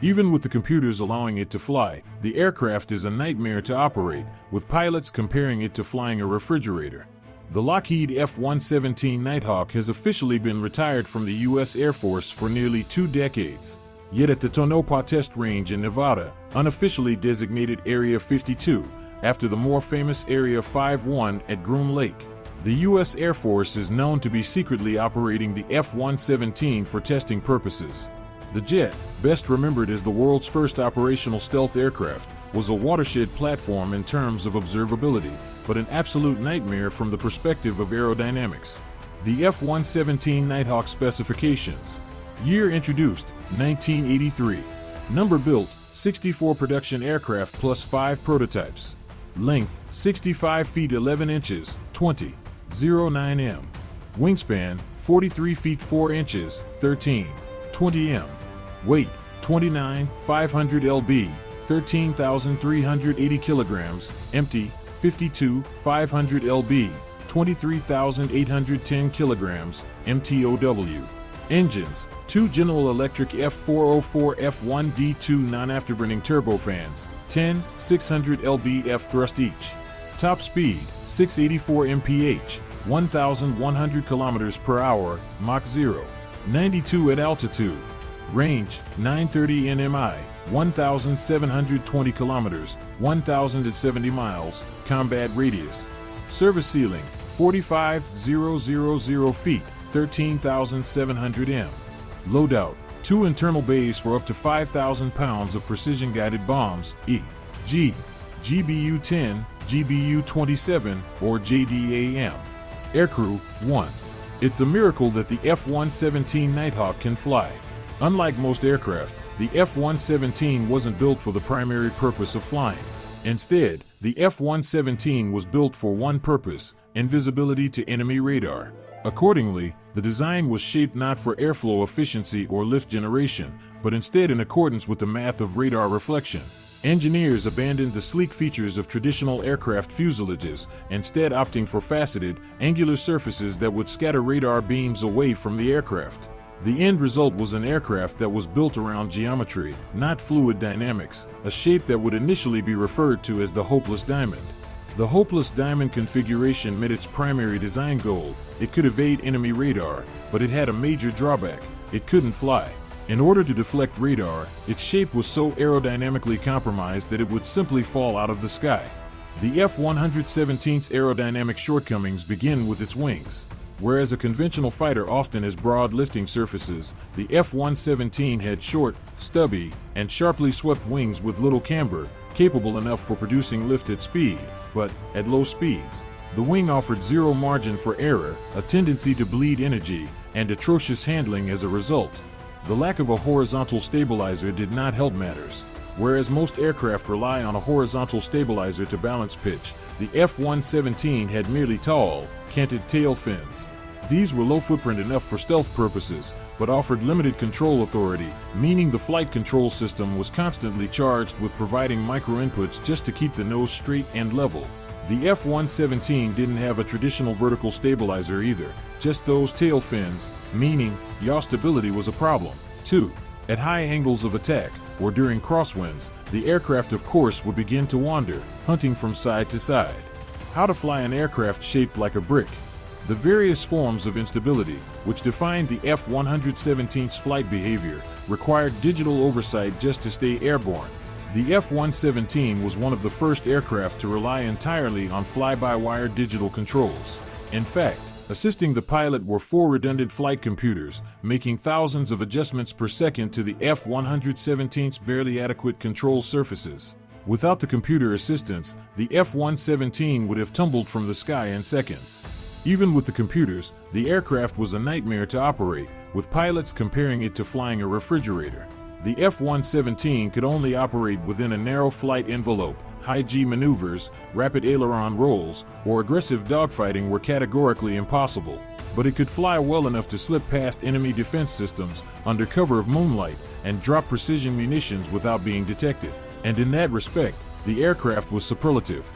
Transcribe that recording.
Even with the computers allowing it to fly, the aircraft is a nightmare to operate, with pilots comparing it to flying a refrigerator. The Lockheed F-117 Nighthawk has officially been retired from the U.S. Air Force for nearly 2 decades. Yet at the Tonopah Test Range in Nevada, unofficially designated Area 52, after the more famous Area 51 at Groom Lake, the U.S. Air Force is known to be secretly operating the F-117 for testing purposes. The jet, best remembered as the world's first operational stealth aircraft, was a watershed platform in terms of observability, but an absolute nightmare from the perspective of aerodynamics. The F-117 Nighthawk specifications. Year introduced, 1983. Number built, 64 production aircraft plus 5 prototypes. Length, 65 feet 11 inches, 20.09 m. Wingspan, 43 feet 4 inches, 13.20 m. Weight, 29,500 lb, 13,380 kilograms, empty, 52,500 lb, 23,810 kilograms, MTOW. Engines, 2 General Electric F404 F1D2 non-afterburning turbofans, 10, 600 lb F-thrust each. Top speed, 684 mph, 1,100 kilometers per hour, Mach 0. 92 at altitude. Range, 930 nmi, 1,720 kilometers, 1,070 miles, combat radius. Service ceiling, 45,000 feet, 13,700 m. Loadout, 2 internal bays for up to 5,000 pounds of precision-guided bombs, e.g. GBU-10, GBU-27, or JDAM. Aircrew, 1. It's a miracle that the F-117 Nighthawk can fly. Unlike most aircraft, the F-117 wasn't built for the primary purpose of flying. Instead, the F-117 was built for one purpose: invisibility to enemy radar. Accordingly, the design was shaped not for airflow efficiency or lift generation, but instead in accordance with the math of radar reflection. Engineers abandoned the sleek features of traditional aircraft fuselages, instead opting for faceted, angular surfaces that would scatter radar beams away from the aircraft. The end result was an aircraft that was built around geometry, not fluid dynamics, a shape that would initially be referred to as the hopeless diamond. The hopeless diamond configuration met its primary design goal: it could evade enemy radar, but it had a major drawback: it couldn't fly. In order to deflect radar, its shape was so aerodynamically compromised that it would simply fall out of the sky. The F-117's aerodynamic shortcomings begin with its wings. Whereas a conventional fighter often has broad lifting surfaces, the F-117 had short, stubby, and sharply swept wings with little camber, capable enough for producing lift at speed, but, at low speeds, the wing offered zero margin for error, a tendency to bleed energy, and atrocious handling as a result. The lack of a horizontal stabilizer did not help matters. Whereas most aircraft rely on a horizontal stabilizer to balance pitch, the F-117 had merely tall, canted tail fins. These were low footprint enough for stealth purposes, but offered limited control authority, meaning the flight control system was constantly charged with providing micro-inputs just to keep the nose straight and level. The F-117 didn't have a traditional vertical stabilizer either, just those tail fins, meaning yaw stability was a problem. 2. At high angles of attack, or during crosswinds, the aircraft of course would begin to wander, hunting from side to side. How to fly an aircraft shaped like a brick. The various forms of instability, which defined the F-117's flight behavior, required digital oversight just to stay airborne. The F-117 was one of the first aircraft to rely entirely on fly-by-wire digital controls. In fact, assisting the pilot were 4 redundant flight computers, making thousands of adjustments per second to the F-117's barely adequate control surfaces. Without the computer assistance, the F-117 would have tumbled from the sky in seconds. Even with the computers, the aircraft was a nightmare to operate, with pilots comparing it to flying a refrigerator. The F-117 could only operate within a narrow flight envelope. High-G maneuvers, rapid aileron rolls, or aggressive dogfighting were categorically impossible. But it could fly well enough to slip past enemy defense systems, under cover of moonlight, and drop precision munitions without being detected. And in that respect, the aircraft was superlative.